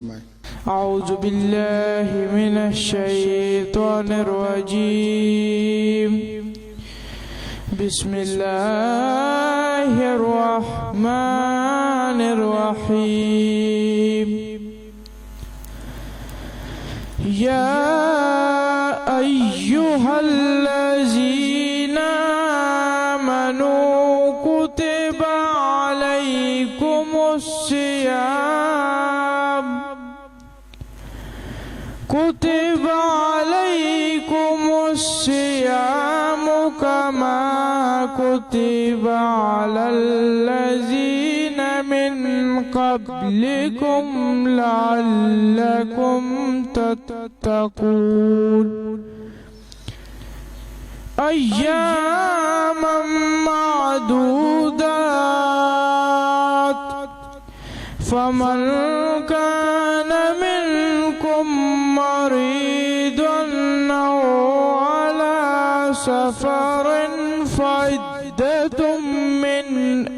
أعوذ بالله من الشيطان الرجيم. بسم الله الرحمن الرحيم. يا أيها الذين آمنوا كتب عليكم الصيام كما كتب على الذين من قبلكم لعلكم تتقون. أياما معدودات، فمن كان منكم مريضا أو على سفر فعدة من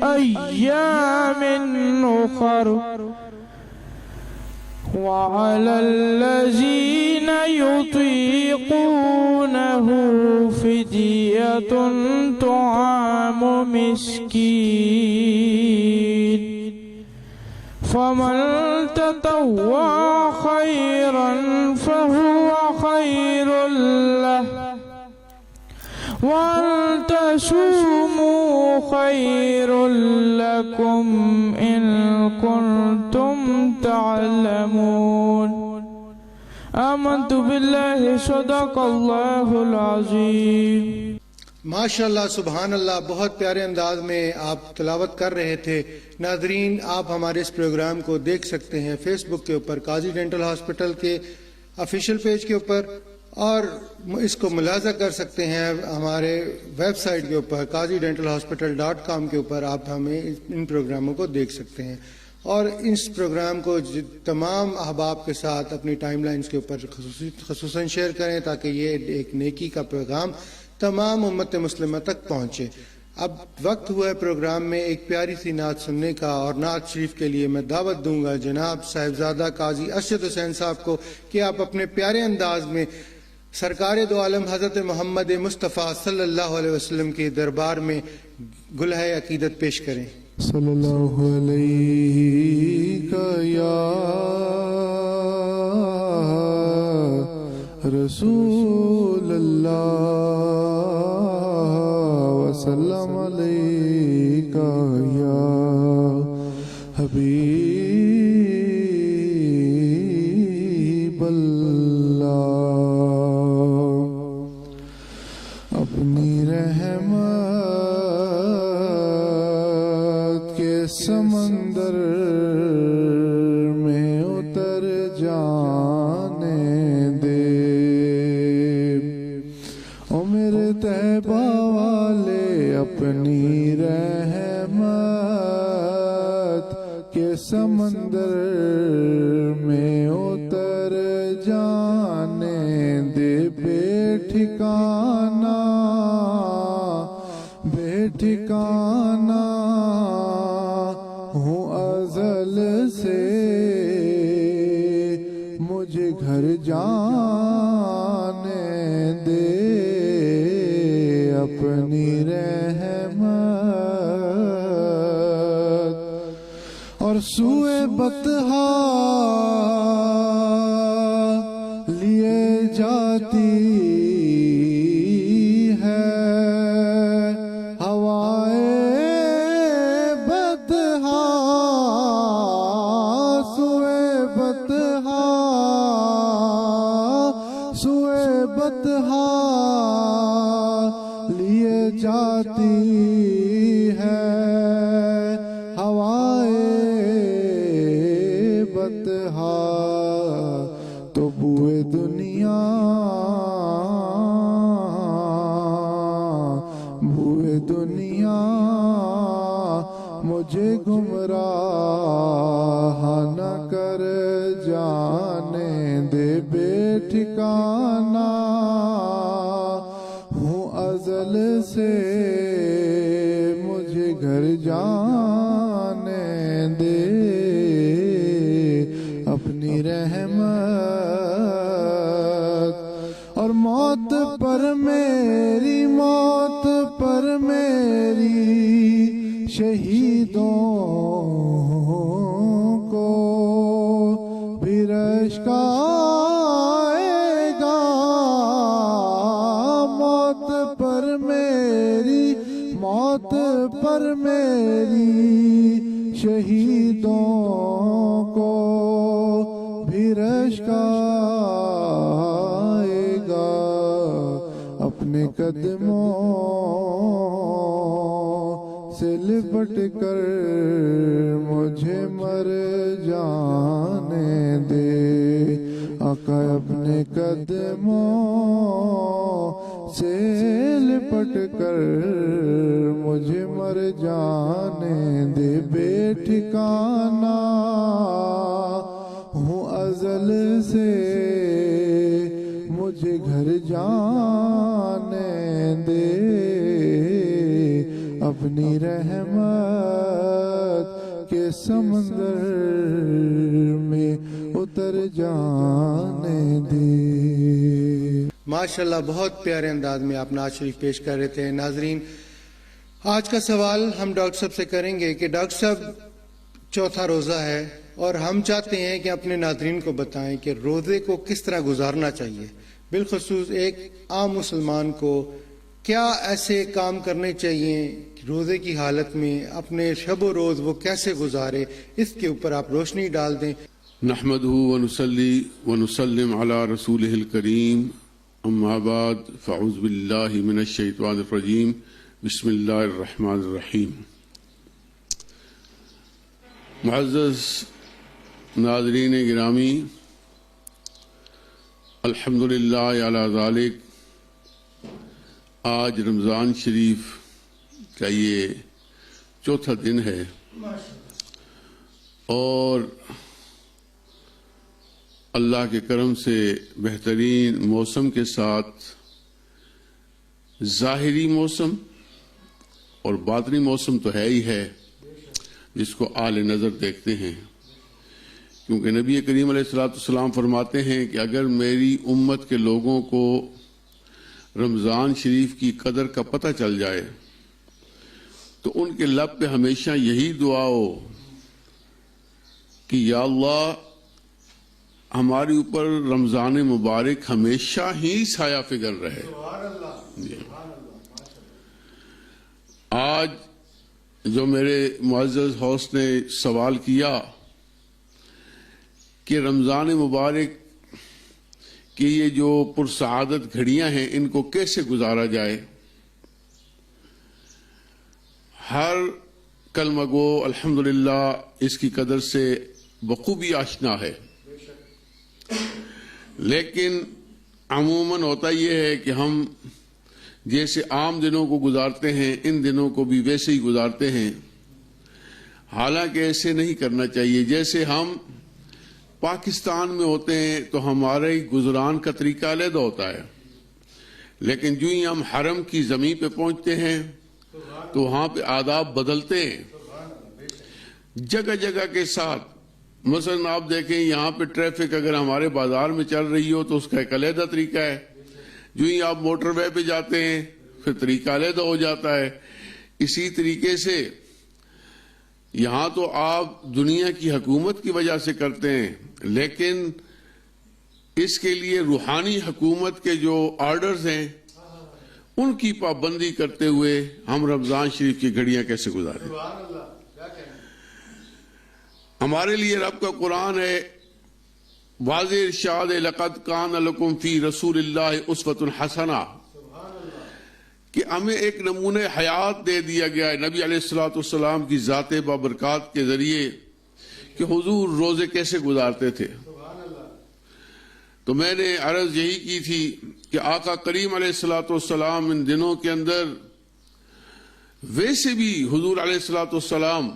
أيام أخر، وعلى الذين يطيقونه فدية طعام مسكين، فمن تطوع خيرا فهو خير له، وأن تصوموا خير لكم إن كنتم تعلمون. آمنت بالله صدق اللہ العظیم. ماشاءاللہ سبحان اللہ، بہت پیارے انداز میں آپ تلاوت کر رہے تھے. ناظرین، آپ ہمارے اس پروگرام کو دیکھ سکتے ہیں فیس بک کے اوپر، قاضی ڈینٹل ہاسپٹل کے آفیشیل پیج کے اوپر، اور اس کو ملاحظہ کر سکتے ہیں ہمارے ویب سائٹ کے اوپر qazidentalhospital.com کے اوپر. آپ ہمیں ان پروگراموں کو دیکھ سکتے ہیں، اور اس پروگرام کو تمام احباب کے ساتھ اپنی ٹائم لائنز کے اوپر خصوصاً شیئر کریں تاکہ یہ ایک نیکی کا پیغام تمام امت مسلمہ تک پہنچے. اب وقت ہوا ہے پروگرام میں ایک پیاری سی نعت سننے کا، اور نعت شریف کے لیے میں دعوت دوں گا جناب صاحبزادہ قاضی ارشد حسین صاحب کو کہ آپ اپنے پیارے انداز میں سرکار دو عالم حضرت محمد مصطفیٰ صلی اللہ علیہ وسلم کے دربار میں گلہ عقیدت پیش کریں. صلی اللہ علیہ یا رسول اللہ وسلم علیہ یا حبیب اللہ. اپنی رحمت کے سمندر میں اتر جانے دے، او میرے طیبہ والے اپنی رحمت کے سمندر میں اتر جانے دے. بے ٹھکانہ ہوں ازل سے، مجھے گھر جانے دے. اپنی رحمت اور سوئے بطحا لیے جاتی جاتی ہے ہوائے بطحا، تو بوئے دنیا مجھے گمراہ نہ کر جانے دے. بے ٹھکانہ ہوں ازل سے، مجھے گھر جانے دے. اپنی رحمت، اور موت پر میری، موت پر میری شہیدوں کو بھی رشک آئے گا، موت پر میری، موت پر میری شہیدوں کو بھی رشک آئے گا، اپنے قدموں سے لپٹ کر مجھے مر جانے دے، آقا اپنے قدموں سے لپٹ کر مجھے مر جانے دے، بے ٹھکانہ ہوں ازل سے مجھے گھر جانے دے، اپنی رحمت کے سمندر میں اتر جانے دے۔ ماشاءاللہ بہت پیارے انداز میں آپ نعت شریف پیش کر رہے تھے۔ ناظرین، آج کا سوال ہم ڈاکٹر صاحب سے کریں گے کہ ڈاکٹر صاحب چوتھا روزہ ہے اور ہم چاہتے ہیں کہ اپنے ناظرین کو بتائیں کہ روزے کو کس طرح گزارنا چاہیے، بالخصوص ایک عام مسلمان کو کیا ایسے کام کرنے چاہیے روزے کی حالت میں، اپنے شب و روز وہ کیسے گزارے، اس کے اوپر آپ روشنی ڈال دیں۔ نحمده ونصلي ونسلم على رسوله الكريم، اما بعد فاعوذ بالله من الشيطان الرجيم، بسم الله الرحمن الرحيم۔ معزز ناظرین گرامی، الحمدللہ علی ذالک، آج رمضان شریف کا یہ چوتھا دن ہے اور اللہ کے کرم سے بہترین موسم کے ساتھ ظاہری موسم اور باطنی موسم تو ہے ہی ہے جس کو آل نظر دیکھتے ہیں، کیونکہ نبی کریم علیہ السلام فرماتے ہیں کہ اگر میری امت کے لوگوں کو رمضان شریف کی قدر کا پتہ چل جائے تو ان کے لب پہ ہمیشہ یہی دعا ہو کہ یا اللہ ہمارے اوپر رمضان مبارک ہمیشہ ہی سایہ فکر رہے۔ آج جو میرے معزز ہوسٹ نے سوال کیا کہ رمضان مبارک کی یہ جو پرسعادت گھڑیاں ہیں ان کو کیسے گزارا جائے، ہر کلمہ گو الحمدللہ اس کی قدر سے بخوبی آشنا ہے، لیکن عموماً ہوتا یہ ہے کہ ہم جیسے عام دنوں کو گزارتے ہیں ان دنوں کو بھی ویسے ہی گزارتے ہیں، حالانکہ ایسے نہیں کرنا چاہیے۔ جیسے ہم پاکستان میں ہوتے ہیں تو ہمارے گزران کا طریقہ علیحدہ ہوتا ہے، لیکن جو ہی ہم حرم کی زمین پہ پہنچتے ہیں تو وہاں پہ آداب بدلتے ہیں جگہ جگہ کے ساتھ۔ مثلا آپ دیکھیں یہاں پہ ٹریفک اگر ہمارے بازار میں چل رہی ہو تو اس کا ایک علیحدہ طریقہ ہے، جو ہی آپ موٹر وے پہ جاتے ہیں پھر طریقہ علیحدہ ہو جاتا ہے۔ اسی طریقے سے یہاں تو آپ دنیا کی حکومت کی وجہ سے کرتے ہیں، لیکن اس کے لیے روحانی حکومت کے جو آرڈرز ہیں ان کی پابندی کرتے ہوئے ہم رمضان شریف کی گھڑیاں کیسے گزاریں۔ ہمارے لیے رب کا قرآن ہے، واضح ارشاد ہے لقد کان لکم فی رسول اللہ اسوۃ حسنہ، کہ ہمیں ایک نمونہ حیات دے دیا گیا ہے نبی علیہ السلام کی ذات بابرکات کے ذریعے کہ حضور روزے کیسے گزارتے تھے۔ تو میں نے عرض یہی کی تھی کہ آقا کریم علیہ السلام ان دنوں کے اندر ویسے بھی حضور علیہ السلام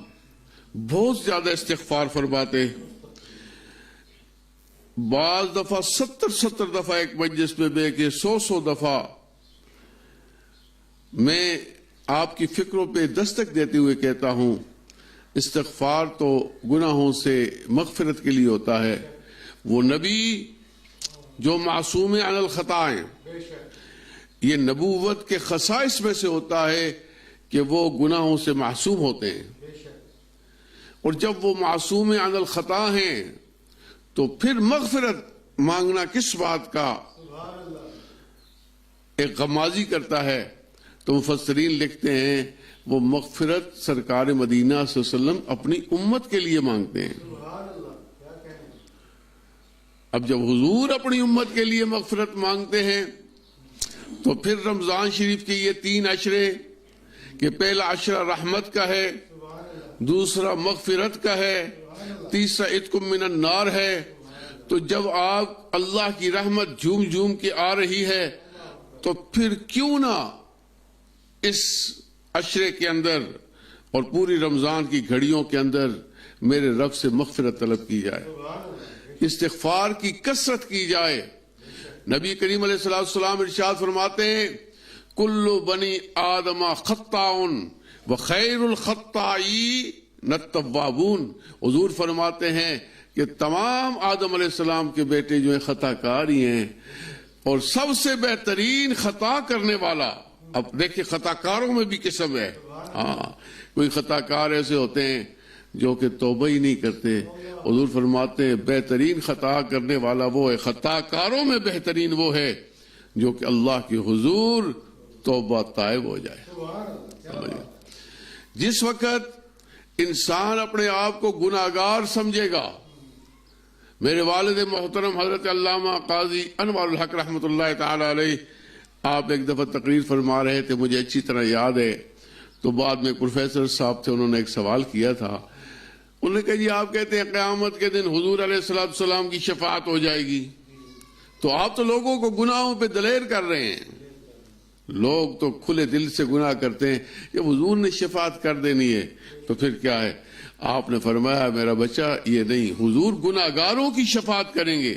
بہت زیادہ استغفار فرماتے، بعض دفعہ 70 دفعہ ایک مجلس میں بے کے 100 دفعہ میں آپ کی فکروں پہ دستک دیتے ہوئے کہتا ہوں استغفار تو گناہوں سے مغفرت کے لیے ہوتا ہے، وہ نبی جو معصوم عن الخطا ہیں، یہ نبوت کے خصائص میں سے ہوتا ہے کہ وہ گناہوں سے معصوم ہوتے ہیں، اور جب وہ معصوم عن الخطا ہیں تو پھر مغفرت مانگنا کس بات کا ایک غمازی کرتا ہے، تو مفسرین لکھتے ہیں وہ مغفرت سرکار مدینہ صلی اللہ علیہ وسلم اپنی امت کے لیے مانگتے ہیں۔ اب جب حضور اپنی امت کے لیے مغفرت مانگتے ہیں تو پھر رمضان شریف کے یہ 3 عشرے کہ پہلا عشرہ رحمت کا ہے، دوسرا مغفرت کا ہے، تیسرا عتق من النار ہے، تو جب آپ اللہ کی رحمت جھوم جھوم کے آ رہی ہے تو پھر کیوں نہ اس عشرے کے اندر اور پوری رمضان کی گھڑیوں کے اندر میرے رب سے مغفرت طلب کی جائے، استغفار کی کثرت کی جائے۔ نبی کریم علیہ السلام ارشاد فرماتے ہیں کل بنی آدم خطاء وخیر الخطائین التوابون۔ حضور فرماتے ہیں کہ تمام آدم علیہ السلام کے بیٹے جو ہیں خطا کار ہی ہیں، اور سب سے بہترین خطا کرنے والا، اب دیکھیں خطا کاروں میں بھی قسم ہے، ہاں کوئی خطا کار ایسے ہوتے ہیں جو کہ توبہ ہی نہیں کرتے، حضور فرماتے ہیں بہترین خطا کرنے والا وہ ہے، خطا کاروں میں بہترین وہ ہے جو کہ اللہ کے حضور توبہ طائب ہو جائے۔ جس وقت انسان اپنے آپ کو گناہگار سمجھے گا، میرے والد محترم حضرت علامہ قاضی انوار الحق رحمۃ اللہ تعالی علیہ آپ ایک دفعہ تقریر فرما رہے تھے، مجھے اچھی طرح یاد ہے، تو بعد میں پروفیسر صاحب تھے، انہوں نے ایک سوال کیا تھا، انہوں نے کہا جی آپ کہتے ہیں قیامت کے دن حضور علیہ السلام کی شفاعت ہو جائے گی، تو آپ تو لوگوں کو گناہوں پہ دلیر کر رہے ہیں، لوگ تو کھلے دل سے گناہ کرتے ہیں، کہ حضور نے شفاعت کر دینی ہے تو پھر کیا ہے؟ آپ نے فرمایا میرا بچہ یہ نہیں، حضور گناہگاروں کی شفاعت کریں گے،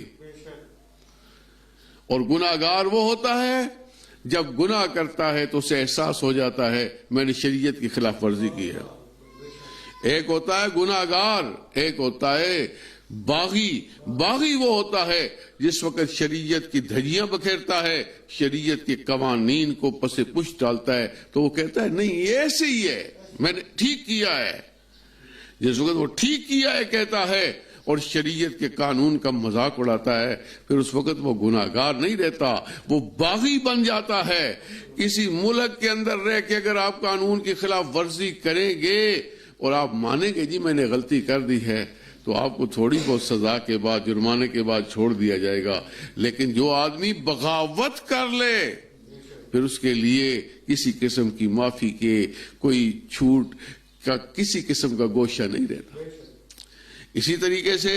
اور گناہگار وہ ہوتا ہے جب گناہ کرتا ہے تو اسے احساس ہو جاتا ہے میں نے شریعت کی خلاف ورزی کی ہے۔ ایک ہوتا ہے گناہگار، ایک ہوتا ہے باغی۔ باغی وہ ہوتا ہے جس وقت شریعت کی دھجیاں بکھیرتا ہے، شریعت کے قوانین کو پس پش ڈالتا ہے، تو وہ کہتا ہے نہیں یہ ایسے ہی ہے، میں نے ٹھیک کیا ہے۔ جس وقت وہ ٹھیک کیا ہے کہتا ہے اور شریعت کے قانون کا مذاق اڑاتا ہے، پھر اس وقت وہ گناہگار نہیں رہتا، وہ باغی بن جاتا ہے۔ کسی ملک کے اندر رہ کے اگر آپ قانون کی خلاف ورزی کریں گے اور آپ مانیں گے جی میں نے غلطی کر دی ہے، تو آپ کو تھوڑی بہت سزا کے بعد، جرمانے کے بعد چھوڑ دیا جائے گا، لیکن جو آدمی بغاوت کر لے پھر اس کے لیے کسی قسم کی معافی کے، کوئی چھوٹ کا کسی قسم کا گوشہ نہیں رہتا۔ اسی طریقے سے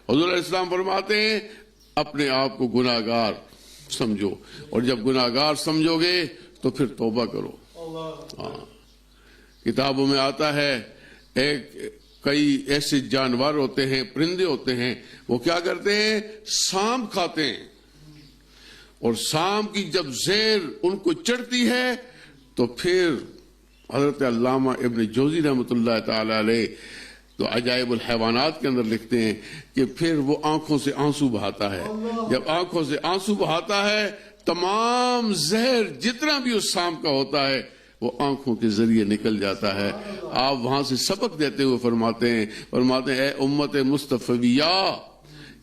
حضور علیہ السلام فرماتے ہیں اپنے آپ کو گناہگار سمجھو، اور جب گناہگار سمجھو گے تو پھر توبہ کرو۔ کتابوں میں آتا ہے کئی ایسے جانور ہوتے ہیں، پرندے ہوتے ہیں، وہ کیا کرتے ہیں؟ سانپ کھاتے ہیں، اور سانپ کی جب زہر ان کو چڑھتی ہے تو پھر حضرت علامہ ابن جوزی رحمۃ اللہ تعالی علیہ تو عجائب الحیوانات کے اندر لکھتے ہیں کہ پھر وہ آنکھوں سے آنسو بہاتا ہے، جب آنکھوں سے آنسو بہاتا ہے تمام زہر جتنا بھی اس سانپ کا ہوتا ہے وہ آنکھوں کے ذریعے نکل جاتا ہے۔ آپ وہاں سے سبق دیتے ہوئے فرماتے ہیں اے امت مصطفیہ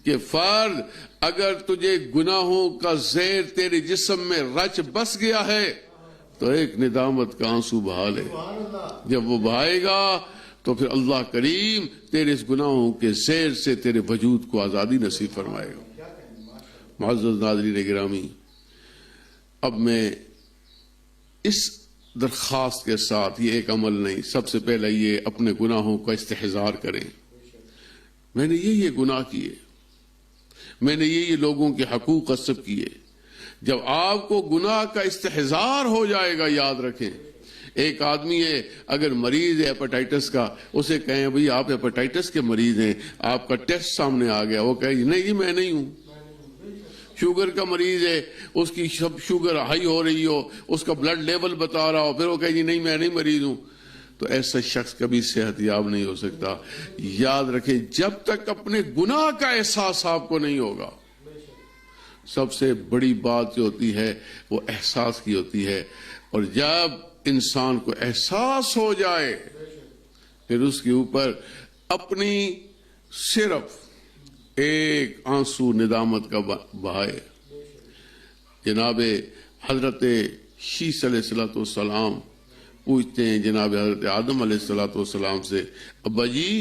کہ فرد اگر تجھے گناہوں کا زہر تیرے جسم میں رچ بس گیا ہے تو ایک ندامت کا آنسو بہا لے، جب وہ بہائے گا تو پھر اللہ کریم تیرے اس گناہوں کے زہر سے تیرے وجود کو آزادی نصیب فرمائے گا۔ معزز ناظرین گرامی، اب میں اس درخواست کے ساتھ، یہ ایک عمل نہیں، سب سے پہلے یہ اپنے گناہوں کا استحضار کریں۔ میں نے یہ گناہ کیے، میں نے یہ لوگوں کے حقوق غصب کیے۔ جب آپ کو گناہ کا استحضار ہو جائے گا، یاد رکھیں ایک آدمی ہے اگر مریض ہے ہیپاٹائٹس کا، اسے کہیں بھئی آپ ہیپاٹائٹس کے مریض ہیں، آپ کا ٹیسٹ سامنے آ گیا، وہ کہے نہیں جی میں نہیں ہوں۔ شوگر کا مریض ہے، اس کی شوگر ہائی ہو رہی ہو، اس کا بلڈ لیول بتا رہا ہو، پھر وہ کہے جی نہیں میں نہیں مریض ہوں، تو ایسا شخص کبھی صحت یاب نہیں ہو سکتا. یاد رکھیں جب تک اپنے گناہ کا احساس آپ کو نہیں ہوگا. سب سے بڑی بات جو ہوتی ہے وہ احساس کی ہوتی ہے, اور جب انسان کو احساس ہو جائے پھر اس کے اوپر اپنی صرف ایک آنسو ندامت کا بہائے. جناب حضرت شیس علیہ السلام پوچھتے ہیں جناب حضرت آدم علیہ السلام سے, ابا جی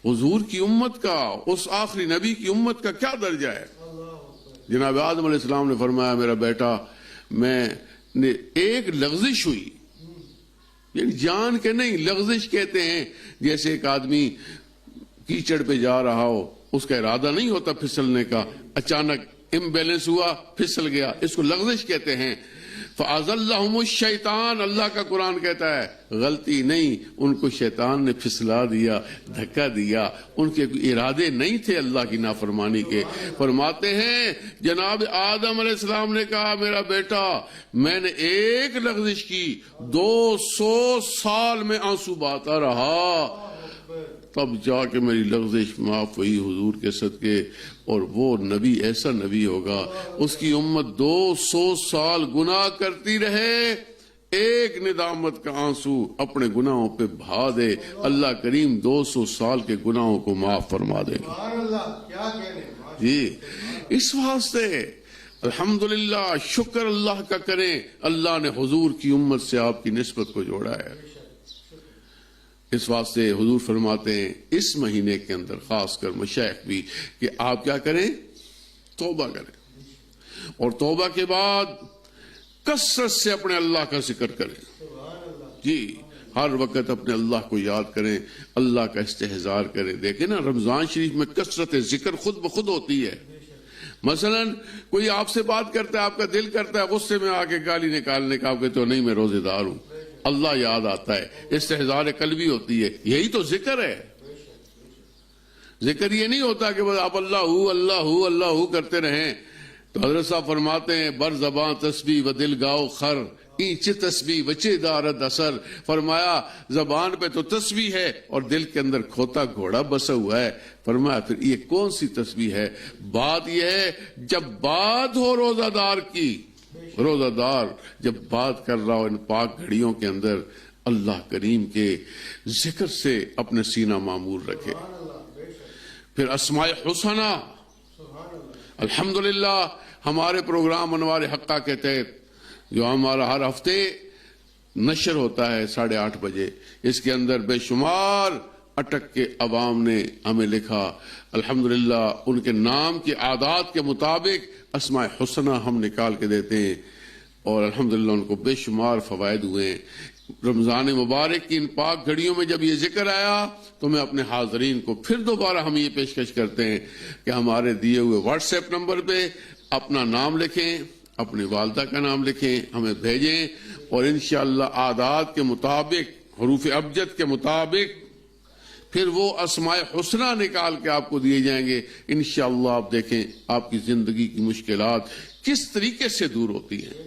حضور کی امت کا, اس آخری نبی کی امت کا کیا درجہ ہے؟ جناب آدم علیہ السلام نے فرمایا, میرا بیٹا میں نے ایک لغزش ہوئی, یعنی جان کے نہیں, لغزش کہتے ہیں جیسے ایک آدمی کیچڑ پہ جا رہا ہو, اس کا ارادہ نہیں ہوتا پھسلنے کا, اچانک امبیلنس ہوا پھسل گیا, اس کو لغزش کہتے ہیں. فَأَزَلَّهُمُ الشَّيْطَانُ, اللہ کا قرآن کہتا ہے غلطی نہیں, ان کو شیطان نے پھسلا دیا, دھکا دیا, ان کے ارادے نہیں تھے اللہ کی نافرمانی کے. فرماتے ہیں جناب آدم علیہ السلام نے کہا, میرا بیٹا میں نے ایک لغزش کی, 200 سال میں آنسو بہاتا رہا, تب جا کے میری لغزش معاف ہوئی حضور کے صدقے. اور وہ نبی ایسا نبی ہوگا, اس کی امت 200 سال گناہ کرتی رہے, ایک ندامت کا آنسو اپنے گناہوں پہ بہا دے, اللہ کریم 200 سال کے گناہوں کو معاف فرما دے گا. جی اس واسطے الحمدللہ شکر اللہ کا کریں, اللہ نے حضور کی امت سے آپ کی نسبت کو جوڑا ہے. اس واسطے حضور فرماتے ہیں اس مہینے کے اندر خاص کر مشائخ بھی کہ آپ کیا کریں, توبہ کریں, اور توبہ کے بعد کثرت سے اپنے اللہ کا ذکر کریں. جی ہر وقت اپنے اللہ کو یاد کریں, اللہ کا استحضار کریں. دیکھیں نا رمضان شریف میں کثرت ذکر خود بخود ہوتی ہے. مثلا کوئی آپ سے بات کرتا ہے, آپ کا دل کرتا ہے غصے میں آ کے گالی نکالنے کا, آپ کہتے ہو نہیں میں روزے دار ہوں, اللہ یاد آتا ہے, استحضار قلبی ہوتی ہے. یہی تو ذکر ہے. ذکر یہ نہیں ہوتا کہ بس آپ اللہ ہو اللہ ہو اللہ ہو کرتے رہیں. تو حضرت صاحب فرماتے ہیں بر زبان تسبیح و دل گاؤ خر, اینچ تسبیح بچے دارد اثر. فرمایا زبان پہ تو تسبیح ہے اور دل کے اندر کھوتا گھوڑا بسا ہوا ہے. فرمایا پھر یہ کون سی تسبیح ہے؟ بات یہ ہے جب بات ہو روزہ دار کی, روزہ دار جب بات کر رہا ہو ان پاک گھڑیوں کے اندر, اللہ کریم کے ذکر سے اپنے سینہ معمور رکھے. پھر اسماء حسنہ, الحمدللہ ہمارے پروگرام انوار حقہ کے تحت جو ہمارا ہر ہفتے نشر ہوتا ہے 8:30 بجے, اس کے اندر بے شمار اٹک کے عوام نے ہمیں لکھا, الحمدللہ ان کے نام کے عادات کے مطابق اسماء حسنہ ہم نکال کے دیتے ہیں, اور الحمدللہ ان کو بے شمار فوائد ہوئے ہیں. رمضان مبارک کی ان پاک گھڑیوں میں جب یہ ذکر آیا تو میں اپنے حاضرین کو پھر دوبارہ ہم یہ پیشکش کرتے ہیں کہ ہمارے دیے ہوئے واٹس ایپ نمبر پہ اپنا نام لکھیں, اپنی والدہ کا نام لکھیں, ہمیں بھیجیں, اور انشاءاللہ عادات کے مطابق حروف ابجد کے مطابق پھر وہ اسماء حسنہ نکال کے آپ کو دیے جائیں گے. انشاءاللہ آپ دیکھیں آپ کی زندگی کی مشکلات کس طریقے سے دور ہوتی ہیں.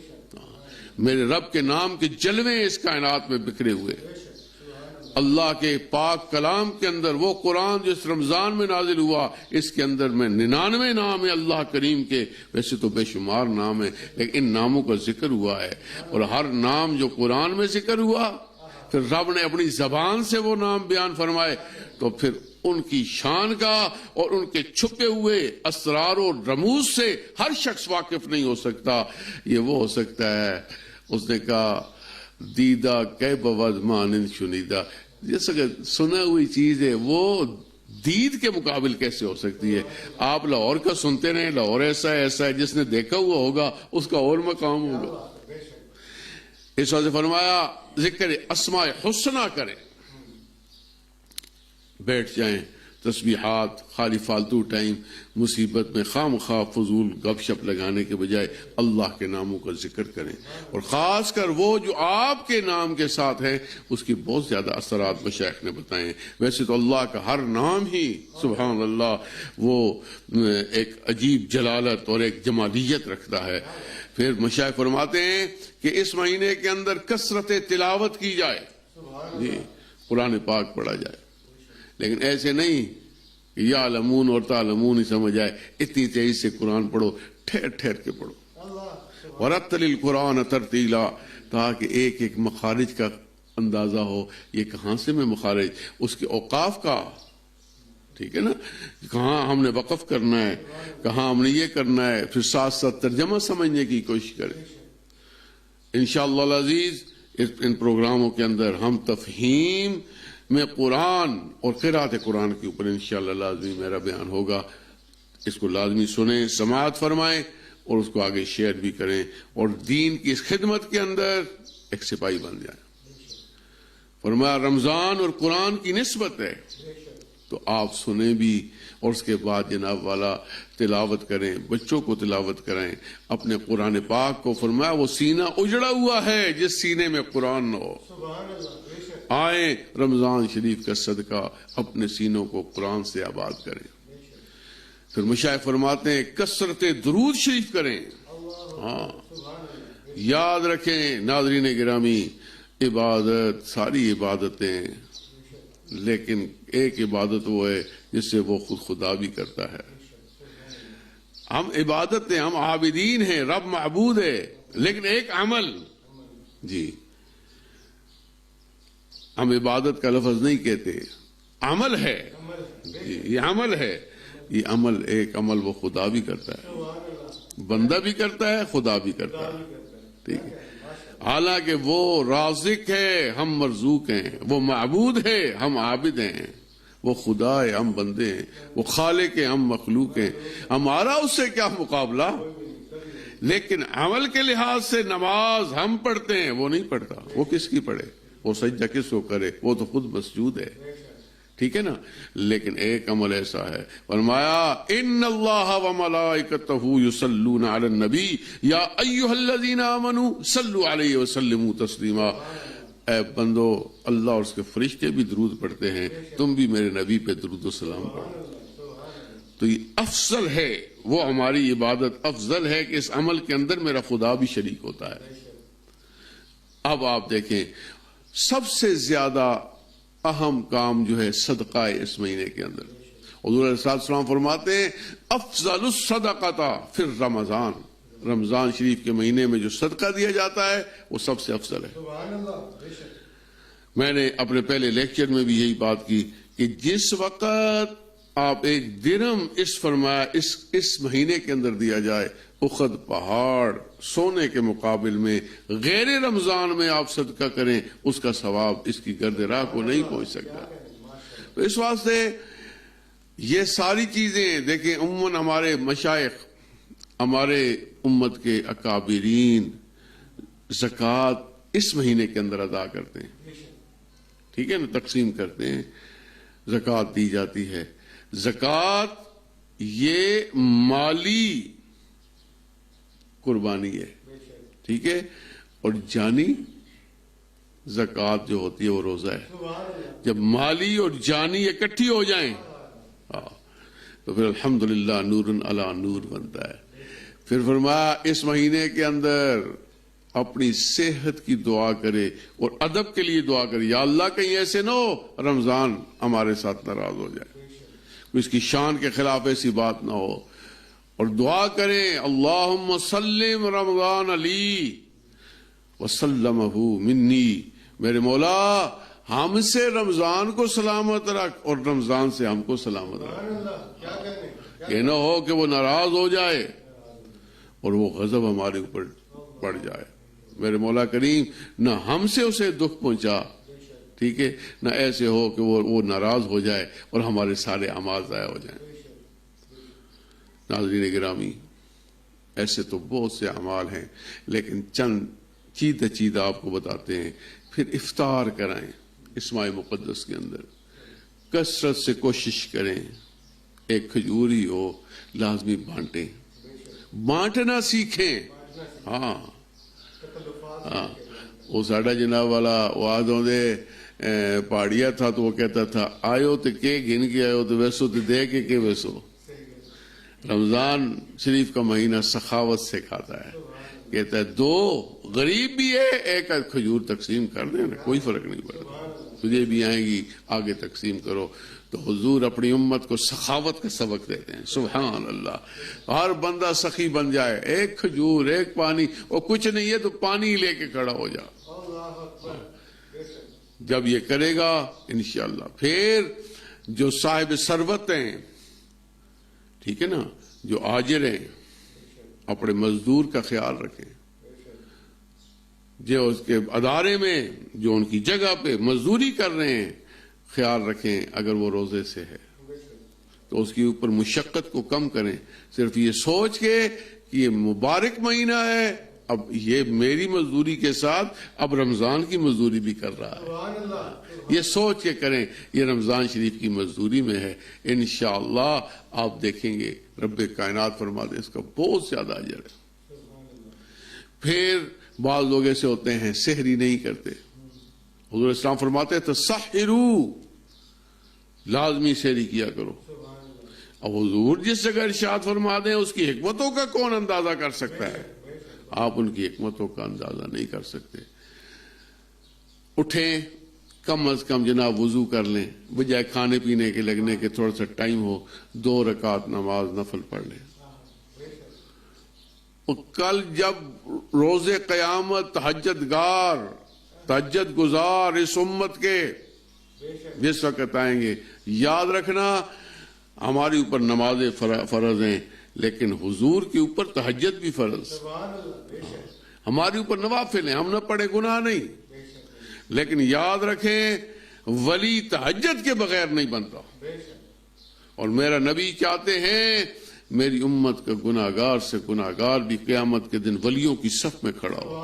میرے رب کے نام کے جلوے اس کائنات میں بکھرے ہوئے. اللہ کے پاک کلام کے اندر وہ قرآن جو اس رمضان میں نازل ہوا, اس کے اندر میں 99 نام ہے اللہ کریم کے. ویسے تو بے شمار نام ہے لیکن ان ناموں کا ذکر ہوا ہے, اور ہر نام جو قرآن میں ذکر ہوا پھر رب نے اپنی زبان سے وہ نام بیان فرمائے, تو پھر ان کی شان کا اور ان کے چھپے ہوئے اسرار و رموز سے ہر شخص واقف نہیں ہو سکتا. یہ وہ ہو سکتا ہے, اس نے کہا دیدہ کہ بود مانند شنیدہ, جیسا کہ سنا ہوئی چیز ہے وہ دید کے مقابل کیسے ہو سکتی ہے. آپ لاہور کا سنتے رہیں, لاہور ایسا ہے, جس نے دیکھا ہوا ہوگا اس کا اور مقام ہوگا. اس وجہ سے فرمایا ذکر اسماء حسنہ کریں, بیٹھ جائیں تسبیحات, خالی فالتو ٹائم مصیبت میں خام خواہ فضول گپ شپ لگانے کے بجائے اللہ کے ناموں کا ذکر کریں, اور خاص کر وہ جو آپ کے نام کے ساتھ ہیں اس کی بہت زیادہ اثرات مشائخ نے بتائے ہیں. ویسے تو اللہ کا ہر نام ہی سبحان اللہ وہ ایک عجیب جلالت اور ایک جمالیت رکھتا ہے. پھر مشائخ فرماتے ہیں کہ اس مہینے کے اندر کثرت تلاوت کی جائے, جی قرآن پاک پڑھا جائے، لیکن ایسے نہیں کہ یا علمون اور تعلمون ہی سمجھ آئے، اتنی تیز سے قرآن پڑھو، ٹھہر ٹھہر کے پڑھو. ورتل القرآن ترتیلا، تاکہ ایک ایک مخارج کا اندازہ ہو، یہ کہاں سے میں مخارج، اس کے اوقاف کا، ٹھیک ہے نا، کہاں ہم نے وقف کرنا ہے، کہاں ہم نے یہ کرنا ہے، پھر ساتھ ساتھ ترجمہ سمجھنے کی کوشش کریں. انشاءاللہ العزیز ان پروگراموں کے اندر ہم تفہیم میں قرآن اور قرات قرآن کے اوپر انشاءاللہ لازمی میرا بیان ہوگا. اس کو لازمی سنیں، سماعت فرمائیں اور اس کو آگے شیئر بھی کریں، اور دین کی اس خدمت کے اندر ایک سپاہی بن جائیں. فرمایا رمضان اور قرآن کی نسبت ہے، تو آپ سنیں بھی اور اس کے بعد جناب والا تلاوت کریں، بچوں کو تلاوت کریں اپنے قرآن پاک کو. فرمایا وہ سینہ اجڑا ہوا ہے جس سینے میں قرآن نہ ہو. آئیں رمضان شریف کا صدقہ اپنے سینوں کو قرآن سے آباد کریں. پھر مشائخ فرماتے ہیں کثرت درود شریف کریں. ہاں یاد رکھیں ناظرین گرامی، عبادت ساری عبادتیں، لیکن ایک عبادت وہ ہے جس سے وہ خود خدا بھی کرتا ہے. ہم عبادت ہیں، ہم عابدین ہیں، رب معبود ہے، لیکن ایک عمل، جی ہم عبادت کا لفظ نہیں کہتے، عمل ہے، جی یہ عمل ہے، یہ عمل ایک عمل وہ خدا بھی کرتا ہے، بندہ بھی کرتا ہے، خدا بھی کرتا ہے. ٹھیک ہے، حالانکہ وہ رازق ہے، ہم مرزوق ہیں، وہ معبود ہے، ہم عابد ہیں، وہ خدا ہے، ہم بندے ہیں، وہ خالق ہے، ہم مخلوق ہیں. ہمارا اس سے کیا مقابلہ؟ لیکن عمل کے لحاظ سے نماز ہم پڑھتے ہیں، وہ نہیں پڑھتا. وہ کس کی پڑھے، وہ سجدہ کس کو کرے، وہ تو خود مسجود ہے. ٹھیک ہے نا، لیکن ایک عمل ایسا ہے. فرمایا ان اللہ وملائکتہ یصلون علی النبی یا ایھا الذین آمنوا صلوا علیہ وسلموا تسلیما. اے بندو، اللہ اور اس کے فرشتے بھی درود پڑھتے ہیں، تم بھی میرے نبی پہ درود و سلام پڑھو. تو یہ افضل ہے، وہ ہماری عبادت افضل ہے کہ اس عمل کے اندر میرا خدا بھی شریک ہوتا ہے. اب آپ دیکھیں سب سے زیادہ اہم کام جو ہے صدقہ ہے اس مہینے کے اندر. حضور علیہ السلام فرماتے ہیں افضل الصدقۃ فی رمضان، رمضان شریف کے مہینے میں جو صدقہ دیا جاتا ہے وہ سب سے افضل ہے. میں نے اپنے پہلے لیکچر میں بھی یہی بات کی کہ جس وقت آپ ایک درہم فرمایا اس مہینے کے اندر دیا جائے، اخد پہاڑ سونے کے مقابل میں غیر رمضان میں آپ صدقہ کریں، اس کا ثواب اس کی گرد راہ کو نہیں پہنچ سکتا. تو اس واسطے یہ ساری چیزیں دیکھیں، عموماً ہمارے مشائخ، ہمارے امت کے اکابرین زکوٰۃ اس مہینے کے اندر ادا کرتے ہیں. ٹھیک ہے نا، تقسیم کرتے ہیں، زکوٰۃ دی جاتی ہے. زکوٰۃ یہ مالی قربانی ہے، ٹھیک ہے، اور جانی زکوٰۃ جو ہوتی ہے وہ روزہ ہے. جب مالی اور جانی اکٹھی ہو جائیں تو پھر الحمدللہ نورن علی نور بنتا ہے. پھر فرمایا اس مہینے کے اندر اپنی صحت کی دعا کرے اور ادب کے لیے دعا کرے، یا اللہ کہیں ایسے نہ ہو رمضان ہمارے ساتھ ناراض ہو جائے، اس کی شان کے خلاف ایسی بات نہ ہو. اور دعا کریں اللہم سلم رمضان علی وسلمہ منی، میرے مولا ہم سے رمضان کو سلامت رکھ اور رمضان سے ہم کو سلامت رکھ. یہ نہ ہو کہ وہ ناراض ہو جائے اور وہ غضب ہمارے اوپر پڑ جائے. میرے مولا کریم نہ ہم سے اسے دکھ پہنچا، ٹھیک ہے، نہ ایسے ہو کہ وہ ناراض ہو جائے اور ہمارے سارے اعمال ضائع ہو جائیں. ناظرین گرامی، ایسے تو بہت سے اعمال ہیں، لیکن چند چیدہ آپ کو بتاتے ہیں. پھر افطار کرائیں اس ماہ مقدس کے اندر، کثرت سے کوشش کریں، ایک کھجوری ہو لازمی بانٹیں، بانٹنا سیکھیں. ہاں وہ ساڈا جناب والا وہ آدھوں دے پہاڑیا تھا تو وہ کہتا تھا آئیو تو کے گن کے آئیو تو ویسو تو دے کے ویسو. رمضان شریف کا مہینہ سخاوت سے کھاتا ہے، کہتا ہے 2 غریب بھی ہے، ایک کھجور تقسیم کر دیں نا، کوئی فرق نہیں پڑتا، تجھے بھی آئیں گی، آگے تقسیم کرو۔ تو حضور اپنی امت کو سخاوت کا سبق دیتے ہیں، سبحان اللہ۔ ہر بندہ سخی بن جائے، ایک کھجور، ایک پانی، اور کچھ نہیں ہے تو پانی لے کے کھڑا ہو جا۔ جب یہ کرے گا انشاءاللہ، پھر جو صاحب ثروت ہیں، ٹھیک ہے نا، جو آجر ہیں، اپنے مزدور کا خیال رکھیں، جو اس کے ادارے میں، جو ان کی جگہ پہ مزدوری کر رہے ہیں، خیال رکھیں اگر وہ روزے سے ہے تو اس کے اوپر مشقت کو کم کریں، صرف یہ سوچ کے کہ یہ مبارک مہینہ ہے، اب یہ میری مزدوری کے ساتھ اب رمضان کی مزدوری بھی کر رہا ہے، یہ سوچ کے کریں یہ رمضان شریف کی مزدوری میں ہے، انشاءاللہ آپ دیکھیں گے رب کائنات فرماتے ہیں اس کا بہت زیادہ اجر ہے۔ پھر بعض لوگ ایسے ہوتے ہیں سحری نہیں کرتے، حضور اسلام فرماتے ہیں تسحروا، لازمی سحری کیا کرو۔ اب حضور جس جگہ ارشاد فرما دیں اس کی حکمتوں کا کون اندازہ کر سکتا ہے؟ آپ ان کی حکمتوں کا اندازہ نہیں کر سکتے۔ اٹھیں، کم از کم جناب وضو کر لیں، بجائے کھانے پینے کے لگنے کے تھوڑا سا ٹائم ہو، 2 رکعت نماز نفل پڑھ لیں۔ اور کل جب روز قیامت تہجد گار، تہجد گزار اس امت کے جس وقت آئیں گے، یاد رکھنا ہمارے اوپر نمازیں فرض ہیں، لیکن حضور کے اوپر تہجد بھی فرض، ہمارے اوپر نوافل ہیں، ہم نہ پڑھے گناہ نہیں، لیکن یاد رکھیں ولی تہجد کے بغیر نہیں بنتا، اور میرا نبی چاہتے ہیں میری امت کا گناہگار سے گناہگار بھی قیامت کے دن ولیوں کی صف میں کھڑا ہو،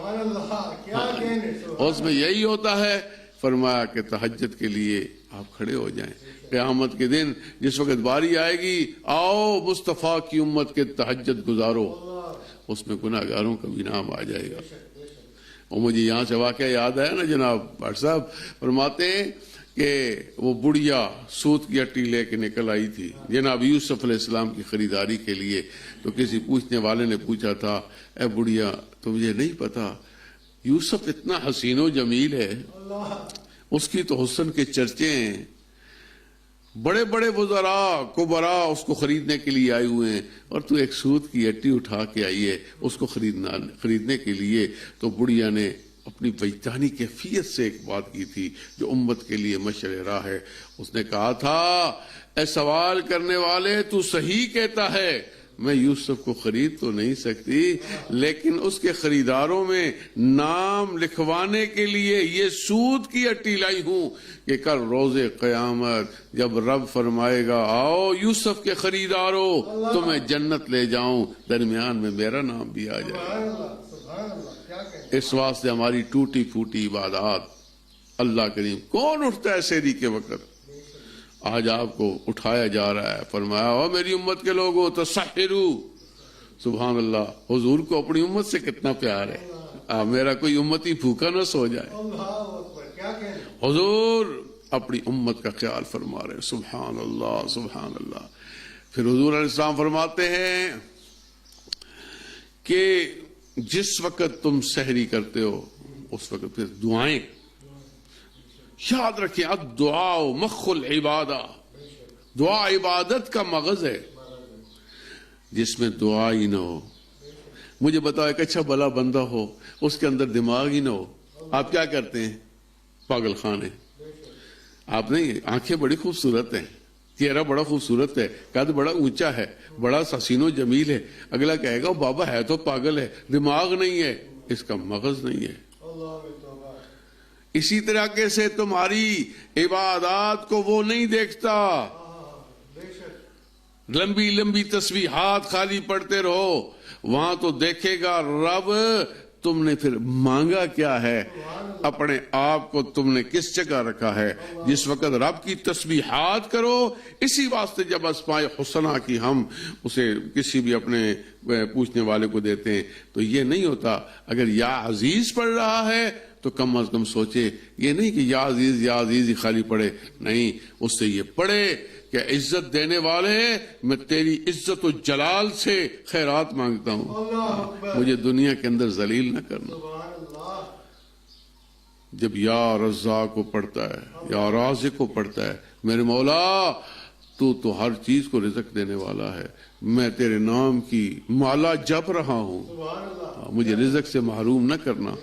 اور اس میں یہی ہوتا ہے، فرمایا کہ تہجد کے لیے آپ کھڑے ہو جائیں قیامت کے دن، جس وقت باری آئے گی آؤ مصطفیٰ کی امت کے تہجد گزارو، اس میں گناہگاروں کا بھی نام آ جائے گا۔ اور مجھے یہاں سے واقعہ یاد آیا نا جناب بھٹ صاحب فرماتے ہیں کہ وہ بڑھیا سوت کی اٹی لے کے نکل آئی تھی جناب یوسف علیہ السلام کی خریداری کے لیے، تو کسی پوچھنے والے نے پوچھا تھا اے بڑھیا تمہیں نہیں پتا یوسف اتنا حسین و جمیل ہے، اس کی تو حسن کے چرچے ہیں، بڑے بڑے وزراء کبراء اس کو خریدنے کے لیے آئے ہوئے ہیں، اور تو ایک سوت کی اٹی اٹھا کے آئی ہے اس کو خریدنے کے لیے۔ تو بڑھیا نے اپنی وجدانی کیفیت سے ایک بات کی تھی جو امت کے لیے مشعل راہ ہے، اس نے کہا تھا اے سوال کرنے والے تو صحیح کہتا ہے، میں یوسف کو خرید تو نہیں سکتی، لیکن اس کے خریداروں میں نام لکھوانے کے لیے یہ سود کی اٹی لائی ہوں کہ کل روز قیامت جب رب فرمائے گا آؤ یوسف کے خریداروں تمہیں جنت لے جاؤں، درمیان میں میرا نام بھی آ جائے۔ اس واسطے ہماری ٹوٹی پھوٹی عبادات، اللہ کریم کون اٹھتا ہے سحری کے وقت؟ آج آپ کو اٹھایا جا رہا ہے، فرمایا او میری امت کے لوگوں تسحروا، سبحان اللہ، حضور کو اپنی امت سے کتنا پیار ہے، میرا کوئی امتی بھوکا نہ سو جائے، حضور اپنی امت کا خیال فرما رہے، سبحان اللہ سبحان اللہ۔ پھر حضور علیہ السلام فرماتے ہیں کہ جس وقت تم سحری کرتے ہو اس وقت پھر دعائیں یاد رکھیں، الدعاء مخ العبادہ، دعا عبادت کا مغز ہے، جس میں دعا ہی نہ ہو، مجھے بتاؤ ایک اچھا بھلا بندہ ہو اس کے اندر دماغ ہی نہ ہو، آپ کیا کرتے ہیں؟ پاگل خانے۔ آپ نہیں، آنکھیں بڑی خوبصورت ہیں، چہرہ بڑا خوبصورت ہے، قد بڑا اونچا ہے، بڑا حسین و جمیل ہے، اگلا کہے گا بابا ہے تو پاگل ہے، دماغ نہیں ہے، اس کا مغز نہیں ہے۔ اسی طریقے سے تمہاری عبادات کو وہ نہیں دیکھتا، لمبی لمبی تسبیحات خالی پڑھتے رہو، وہاں تو دیکھے گا رب تم نے پھر مانگا کیا ہے، اپنے آپ کو تم نے کس جگہ رکھا ہے۔ جس وقت رب کی تسبیحات کرو، اسی واسطے جب اسماء حسنہ کی ہم اسے کسی بھی اپنے پوچھنے والے کو دیتے ہیں تو یہ نہیں ہوتا اگر یا عزیز پڑھ رہا ہے تو کم از کم سوچے یہ نہیں کہ یا عزیز ہی خالی پڑھے، نہیں، اس سے یہ پڑھے کہ عزت دینے والے میں تیری عزت و جلال سے خیرات مانگتا ہوں، مجھے دنیا کے اندر ذلیل نہ کرنا۔ جب یا رزاق کو پڑھتا ہے، یا رازق کو پڑھتا ہے، میرے مولا تو ہر چیز کو رزق دینے والا ہے، میں تیرے نام کی مالا جپ رہا ہوں، مجھے رزق سے محروم نہ کرنا۔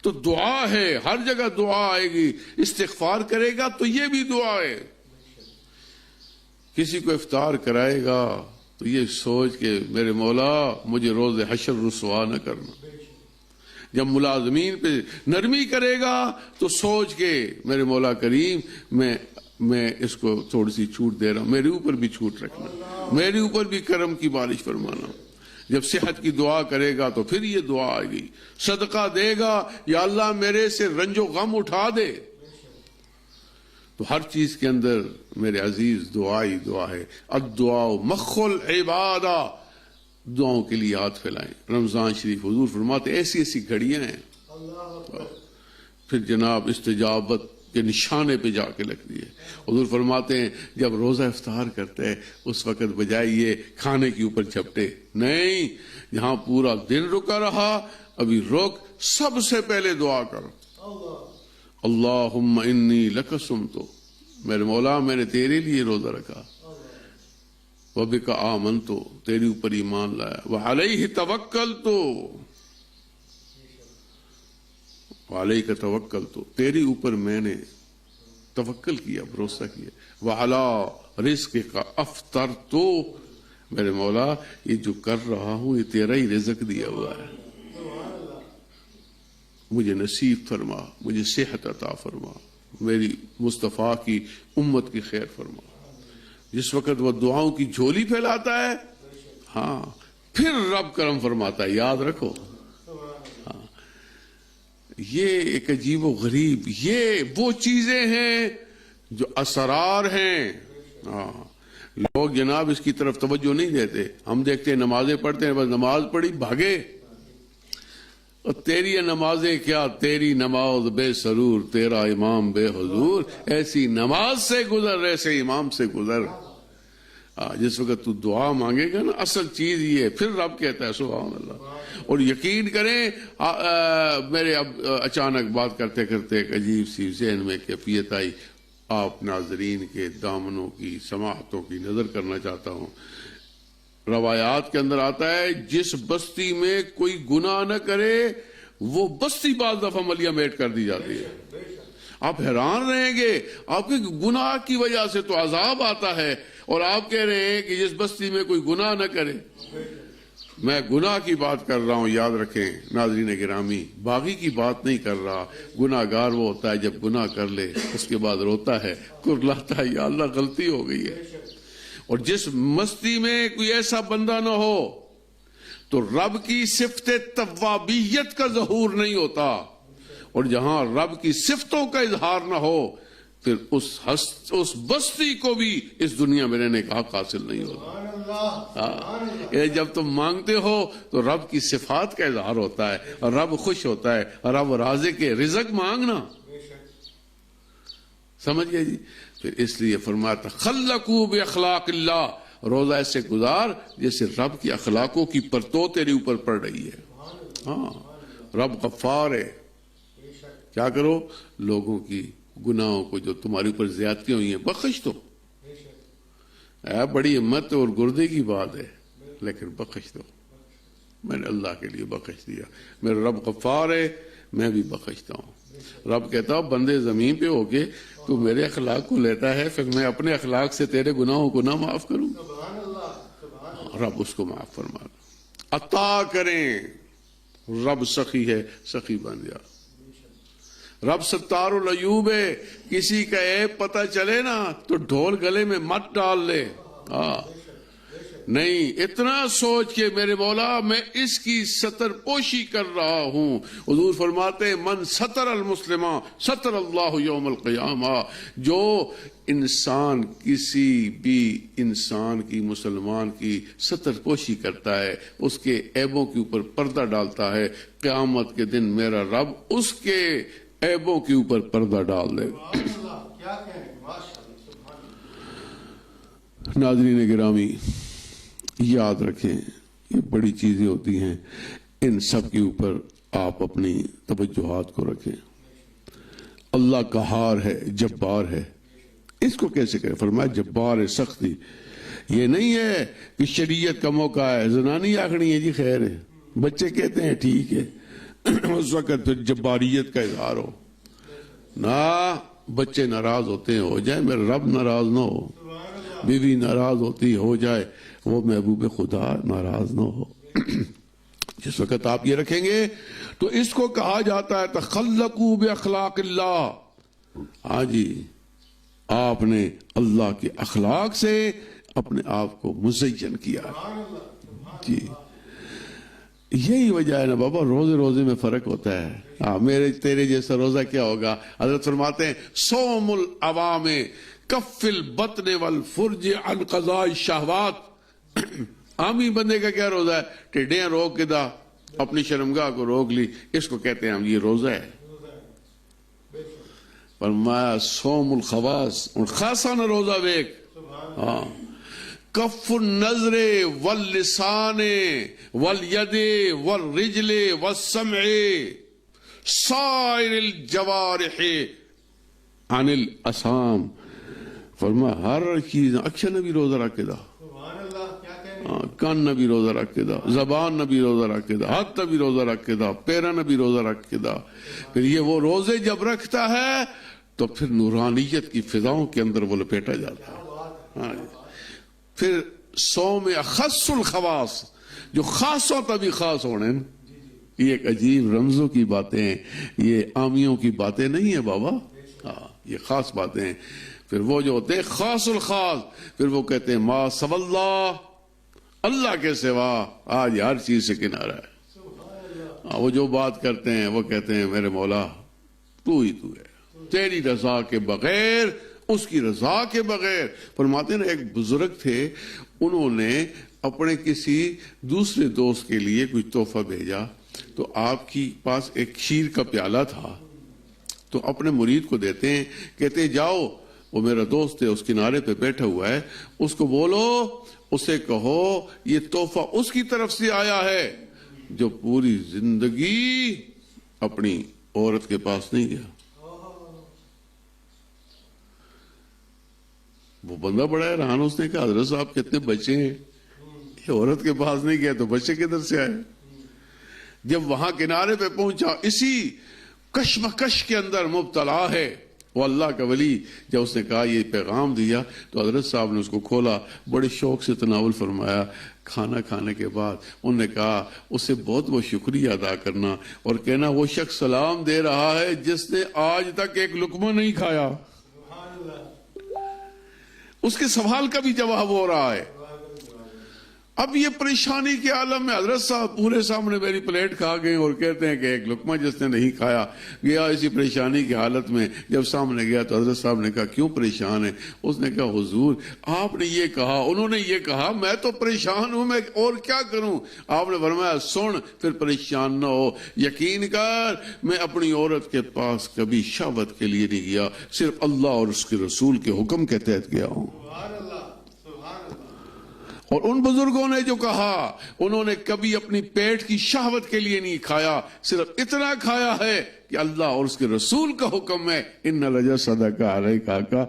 تو دعا ہے، ہر جگہ دعا آئے گی، استغفار کرے گا تو یہ بھی دعا ہے، کسی کو افطار کرائے گا تو یہ سوچ کہ میرے مولا مجھے روز حشر رسوا نہ کرنا۔ جب ملازمین پہ نرمی کرے گا تو سوچ کے میرے مولا کریم میں اس کو تھوڑی سی چھوٹ دے رہا ہوں، میرے اوپر بھی چھوٹ رکھنا، میرے اوپر بھی کرم کی بارش فرمانا۔ جب صحت کی دعا کرے گا تو پھر یہ دعا آئے گی، صدقہ دے گا، یا اللہ میرے سے رنج و غم اٹھا دے۔ تو ہر چیز کے اندر میرے عزیز دعا ہی دعا ہے۔ الدعاء مخ العبادہ، دعاؤں کے لیے ہاتھ پھیلائیں۔ رمضان شریف حضور فرماتے ایسی ایسی گھڑیاں ہیں، پھر جناب استجابت کے نشانے پہ جا کے لگ دیے۔ حضور فرماتے ہیں جب روزہ افطار کرتے ہیں اس وقت بجائے یہ کھانے کے اوپر جھپٹے، نہیں، جہاں پورا دن رکا رہا ابھی روک، سب سے پہلے دعا کرو، اللہم انی لک صمت، میرے مولا میں نے تیرے لیے روزہ رکھا، وبک آمنت، تیرے اوپر ایمان لایا، وعلیہ توکلت، وعلیک توکلت، تیرے اوپر میں نے توکل کیا، بھروسہ کیا، وعلی رزقک افطرت، میرے مولا یہ جو کر رہا ہوں یہ تیرا ہی رزق دیا ہوا ہے، مجھے نصیب فرما، مجھے صحت عطا فرما، میری مصطفیٰ کی امت کی خیر فرما۔ جس وقت وہ دعاؤں کی جھولی پھیلاتا ہے، ہاں، پھر رب کرم فرماتا ہے، یاد رکھو۔ ہاں، یہ ایک عجیب و غریب، یہ وہ چیزیں ہیں جو اسرار ہیں۔ ہاں، لوگ جناب اس کی طرف توجہ نہیں دیتے، ہم دیکھتے ہیں نمازیں پڑھتے ہیں، بس نماز پڑھی بھاگے، اور تیری نمازیں کیا، تیری نماز بے سرور، تیرا امام بے حضور، ایسی نماز سے گزر، ایسے امام سے گزر۔ جس وقت تو دعا مانگے گا نا، اصل چیز یہ ہے، پھر رب کہتا ہے سبحان اللہ۔ اور یقین کریں، میرے اب اچانک بات کرتے کرتے ایک عجیب سی ذہن میں کیفیت آئی، آپ ناظرین کے دامنوں کی سماعتوں کی نظر کرنا چاہتا ہوں۔ روایات کے اندر آتا ہے جس بستی میں کوئی گناہ نہ کرے وہ بستی بعض دفعہ ملیہ میٹ کر دی جاتی ہے۔ آپ حیران رہیں گے، آپ کے گناہ کی وجہ سے تو عذاب آتا ہے، اور آپ کہہ رہے ہیں کہ جس بستی میں کوئی گناہ نہ کرے۔ میں گناہ کی بات کر رہا ہوں، یاد رکھیں ناظرین گرامی، باغی کی بات نہیں کر رہا۔ گناہ گار وہ ہوتا ہے جب گناہ کر لے اس کے بعد روتا ہے، کرلاتا ہے، یا اللہ غلطی ہو گئی ہے۔ اور جس مستی میں کوئی ایسا بندہ نہ ہو تو رب کی صفت توابیت کا ظہور نہیں ہوتا، اور جہاں رب کی صفتوں کا اظہار نہ ہو پھر اس بستی کو بھی اس دنیا میں رہنے کا حق حاصل نہیں ہوتا۔ جب تم مانگتے ہو تو رب کی صفات کا اظہار ہوتا ہے، اور رب خوش ہوتا ہے، اور رب رازق ہے۔ رزق مانگنا، سمجھ گئے جی؟ پھر اس لیے فرماتا خلقوا باخلاق اللہ، روزہ ایسے گزار جیسے رب کی اخلاقوں کی پرتو تیرے اوپر پڑ رہی ہے۔ ہاں، رب غفار ہے، کیا کرو، لوگوں کی گناہوں کو جو تمہارے اوپر زیادتی ہوئی ہیں بخش دو۔ بڑی ہمت اور گردے کی بات ہے، لیکن بخش دو۔ میں نے اللہ کے لیے بخش دیا، میرا رب غفار ہے، میں بھی بخشتا ہوں۔ رب کہتا ہوں بندے زمین پہ ہو کے تو میرے اخلاق کو لیتا ہے، پھر میں اپنے اخلاق سے تیرے گناہوں کو نہ معاف کروں؟ رب اس کو معاف فرما دو۔ عطا کریں، رب سخی ہے، سخی بن جا۔ رب ستار العیوب ہے، کسی کا عیب پتہ چلے نا تو ڈھول گلے میں مت ڈال لے۔ نہیں، اتنا سوچ کے میرے مولا میں اس کی ستر پوشی کر رہا ہوں۔ حضور فرماتے من ستر المسلمہ ستر اللہ یوم القیامہ، جو انسان کسی بھی انسان کی، مسلمان کی ستر پوشی کرتا ہے، اس کے عیبوں کے اوپر پردہ ڈالتا ہے، قیامت کے دن میرا رب اس کے عیبوں کے اوپر پردہ ڈال دے گا۔ ناظرین گرامی، یاد رکھیں یہ بڑی چیزیں ہوتی ہیں، ان سب کے اوپر آپ اپنی توجہات کو رکھیں۔ اللہ قہار ہے، جبار ہے، اس کو کیسے کریں؟ فرمایا جبار سختی، یہ نہیں ہے کہ شریعت کا موقع ہے زنانی آخری ہے جی خیر ہے، بچے کہتے ہیں ٹھیک ہے، اس وقت پھر جباریت کا اظہار ہو نہ، بچے ناراض ہوتے ہیں ہو جائے، میرا رب ناراض نہ ہو، بیوی ناراض ہوتی ہو جائے، وہ محبوب خدا ناراض نہ ہو۔ جس وقت آپ یہ رکھیں گے تو اس کو کہا جاتا ہے تخلقوا باخلاق اللہ۔ ہاں جی، آپ نے اللہ کے اخلاق سے اپنے آپ کو مزین کیا جی۔ یہی وجہ ہے نا بابا، روزے روزے میں فرق ہوتا ہے۔ ہاں، میرے تیرے جیسا روزہ کیا ہوگا؟ حضرت فرماتے ہیں صوم العوام کف البطن والفرج عن قضاء الشہوات۔ عامی بندے کا کیا روزہ ہے؟ ٹیڈیاں روک کے دا، اپنی شرمگاہ کو روک لی، اس کو کہتے ہیں ہم یہ روزہ ہے۔ فرمایا صوم الخواص، ان خاصا نہ روزہ ویک، ہاں، کف النظر واللسان والید والرجل والسمع سائر الجوارح عن الاسام۔ فرمایا ہر چیز، اچھا نبی روزہ رکھ کے دا، کان نبی روزہ رکھ کے دا، زبان نبی روزہ رکھ کے دا، ہاتھ نبی روزہ رکھ کے دا، پیرا نبی روزہ رکھ کے دا۔ پھر یہ وہ روزے جب رکھتا ہے تو پھر نورانیت کی فضاؤں کے اندر وہ لپیٹا جاتا ہے۔ پھر صوم اخص الخواص، جو خاصوں تبھی خاص ہونے، یہ ایک عجیب رمزوں کی باتیں ہیں، یہ عامیوں کی باتیں نہیں ہیں بابا، یہ خاص باتیں ہیں۔ پھر وہ جو ہوتے ہیں خاص الخاص، پھر وہ کہتے ہیں ما سوى اللہ، اللہ کے سوا آج ہر چیز سے کنارہ ہے۔ وہ جو بات کرتے ہیں وہ کہتے ہیں میرے مولا تو ہی تو ہے، تیری رضا کے بغیر، اس کی رضا کے بغیر۔ فرماتے ہیں ایک بزرگ تھے، انہوں نے اپنے کسی دوسرے دوست کے لیے کوئی تحفہ بھیجا، تو آپ کی پاس ایک کھیر کا پیالہ تھا، تو اپنے مرید کو دیتے ہیں، کہتے ہیں جاؤ، وہ میرا دوست ہے اس کنارے پہ بیٹھا ہوا ہے، اس کو بولو، اسے کہو یہ تحفہ اس کی طرف سے آیا ہے جو پوری زندگی اپنی عورت کے پاس نہیں گیا۔ وہ بندہ بڑا حیران، اس نے کہا حضرت صاحب کتنے بچے ہیں، یہ عورت کے پاس نہیں گیا تو بچے کدھر سے آئے؟ جب وہاں کنارے پہ پہنچا، اسی کشمکش کے اندر مبتلا ہے وہ اللہ کا ولی، جب اس نے کہا یہ پیغام دیا تو حضرت صاحب نے اس کو کھولا، بڑے شوق سے تناول فرمایا۔ کھانا کھانے کے بعد انہوں نے کہا اسے بہت بہت شکریہ ادا کرنا اور کہنا وہ شخص سلام دے رہا ہے جس نے آج تک ایک لقمہ نہیں کھایا۔ اس کے سوال کا بھی جواب ہو رہا ہے۔ اب یہ پریشانی کے عالم میں حضرت صاحب پورے سامنے میری پلیٹ کھا گئے اور کہتے ہیں کہ ایک لقمہ جس نے نہیں کھایا گیا۔ اسی پریشانی کی حالت میں جب سامنے گیا تو حضرت صاحب نے کہا کیوں پریشان ہے؟ اس نے کہا حضور آپ نے یہ کہا، انہوں نے یہ کہا، میں تو پریشان ہوں، میں اور کیا کروں؟ آپ نے فرمایا سن، پھر پریشان نہ ہو، یقین کر میں اپنی عورت کے پاس کبھی شہوت کے لیے نہیں گیا، صرف اللہ اور اس کے رسول کے حکم کے تحت گیا ہوں۔ اور ان بزرگوں نے جو کہا، انہوں نے کبھی اپنی پیٹ کی شہوت کے لیے نہیں کھایا، صرف اتنا کھایا ہے کہ اللہ اور اس کے رسول کا حکم ہے ان لجسدک علیک کا،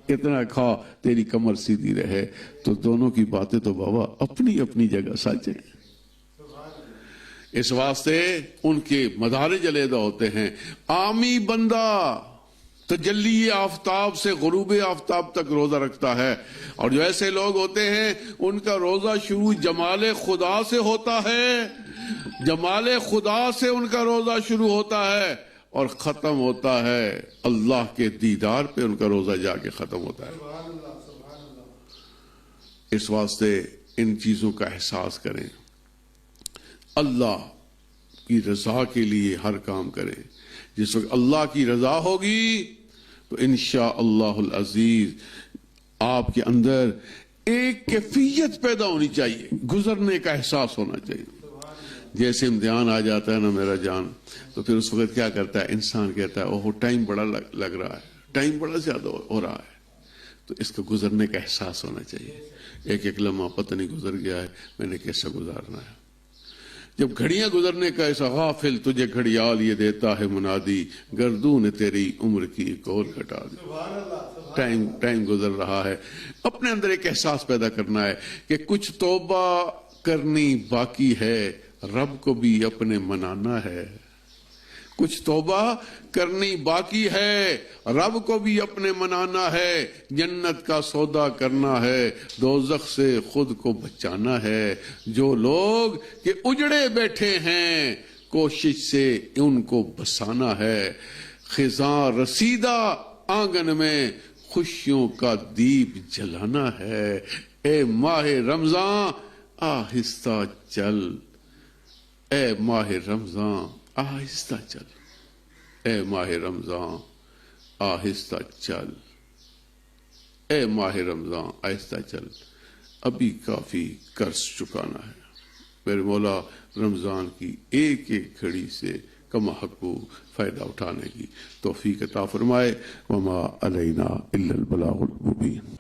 اتنا کھا تیری کمر سیدھی رہے۔ تو دونوں کی باتیں تو بابا اپنی اپنی جگہ سچ ہیں، اس واسطے ان کے مدارج علیحدہ ہوتے ہیں۔ عامی بندہ تجلی آفتاب سے غروب آفتاب تک روزہ رکھتا ہے، اور جو ایسے لوگ ہوتے ہیں ان کا روزہ شروع جمال خدا سے ہوتا ہے، جمال خدا سے ان کا روزہ شروع ہوتا ہے اور ختم ہوتا ہے اللہ کے دیدار پہ، ان کا روزہ جا کے ختم ہوتا ہے۔ اس واسطے ان چیزوں کا احساس کریں، اللہ کی رضا کے لیے ہر کام کریں۔ جس وقت اللہ کی رضا ہوگی تو انشاءاللہ العزیز آپ کے اندر ایک کیفیت پیدا ہونی چاہیے، گزرنے کا احساس ہونا چاہیے۔ جیسے امتحان آ جاتا ہے نا میرا جان، تو پھر اس وقت کیا کرتا ہے انسان، کہتا ہے اوہ ٹائم بڑا لگ رہا ہے، ٹائم بڑا زیادہ ہو رہا ہے، تو اس کا گزرنے کا احساس ہونا چاہیے۔ ایک ایک لمحہ پتہ نہیں گزر گیا ہے، میں نے کیسا گزارنا ہے۔ جب گھڑیاں گزرنے کا ایسا، غافل تجھے گھڑیال یہ دیتا ہے منادی، گردون تیری عمر کی ایک اور گھٹا دی۔ ٹائم گزر رہا ہے، اپنے اندر ایک احساس پیدا کرنا ہے کہ کچھ توبہ کرنی باقی ہے، رب کو بھی اپنے منانا ہے۔ کچھ توبہ کرنی باقی ہے، رب کو بھی اپنے منانا ہے، جنت کا سودا کرنا ہے، دوزخ سے خود کو بچانا ہے۔ جو لوگ کہ اجڑے بیٹھے ہیں، کوشش سے ان کو بسانا ہے۔ خزاں رسیدہ آنگن میں خوشیوں کا دیپ جلانا ہے۔ اے ماہ رمضان آہستہ چل، اے ماہ رمضان آہستہ چل، اے ماہ رمضان آہستہ چل، اے ماہ رمضان آہستہ چل، ابھی کافی قرض چکانا ہے۔ میرے مولا رمضان کی ایک ایک گھڑی سے کما حقو فائدہ اٹھانے کی توفیق عطا فرمائے۔ وما علینا الا البلاغ المبین۔